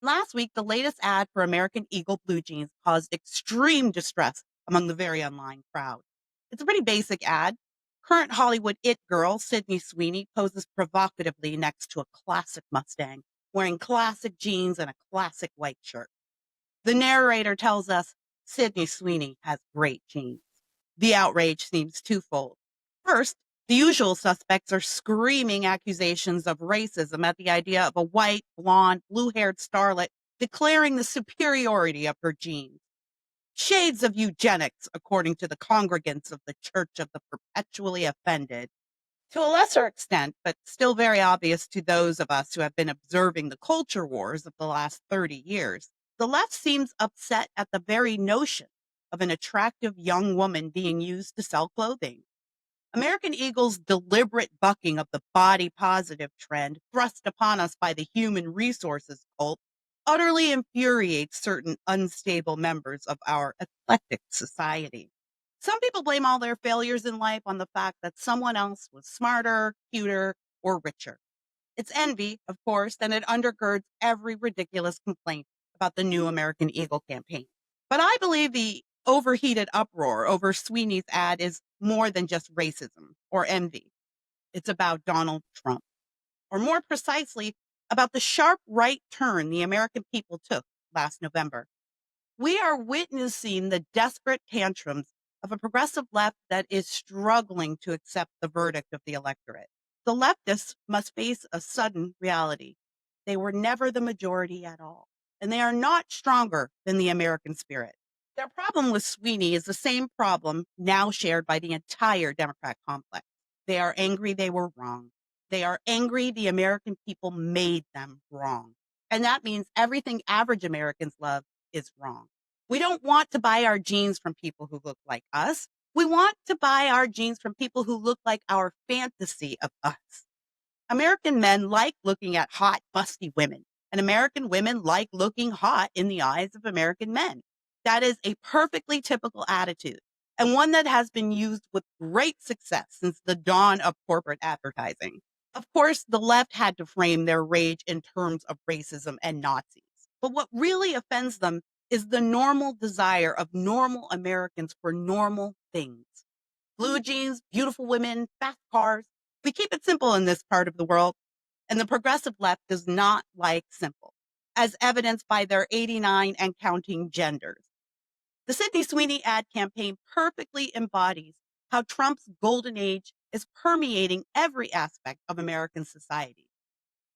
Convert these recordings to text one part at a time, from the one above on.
Last week, the latest ad for American Eagle blue jeans caused extreme distress among the very online crowd. It's a pretty basic ad. Current Hollywood it girl, Sydney Sweeney, poses provocatively next to a classic Mustang, wearing classic jeans and a classic white shirt. The narrator tells us Sydney Sweeney has great jeans. The outrage seems twofold. First, the usual suspects are screaming accusations of racism at the idea of a white, blonde, blue haired starlet declaring the superiority of her genes. Shades of eugenics, according to the congregants of the Church of the Perpetually Offended. To a lesser extent, but still very obvious to those of us who have been observing the culture wars of the last 30 years, the left seems upset at the very notion of an attractive young woman being used to sell clothing. American Eagle's deliberate bucking of the body positive trend thrust upon us by the human resources cult utterly infuriates certain unstable members of our eclectic society. Some people blame all their failures in life on the fact that someone else was smarter, cuter, or richer. It's envy, of course, and it undergirds every ridiculous complaint about the new American Eagle campaign. But I believe the overheated uproar over Sweeney's ad is more than just racism or envy. It's about Donald Trump, or more precisely, about the sharp right turn the American people took last November. We are witnessing the desperate tantrums of a progressive left that is struggling to accept the verdict of the electorate. The leftists must face a sudden reality. They were never the majority at all, and they are not stronger than the American spirit. Their problem with Sweeney is the same problem now shared by the entire Democrat complex. They are angry they were wrong. They are angry the American people made them wrong. And that means everything average Americans love is wrong. We don't want to buy our jeans from people who look like us. We want to buy our jeans from people who look like our fantasy of us. American men like looking at hot, busty women, and American women like looking hot in the eyes of American men. That is a perfectly typical attitude, and one that has been used with great success since the dawn of corporate advertising. Of course, the left had to frame their rage in terms of racism and Nazis. But what really offends them is the normal desire of normal Americans for normal things. Blue jeans, beautiful women, fast cars. We keep it simple in this part of the world, and the progressive left does not like simple, as evidenced by their 89 and counting genders. The Sydney Sweeney ad campaign perfectly embodies how Trump's golden age is permeating every aspect of American society.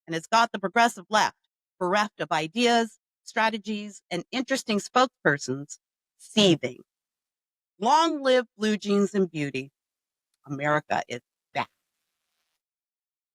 And it's got the progressive left, bereft of ideas, strategies, and interesting spokespersons, seething. Long live blue jeans and beauty. America is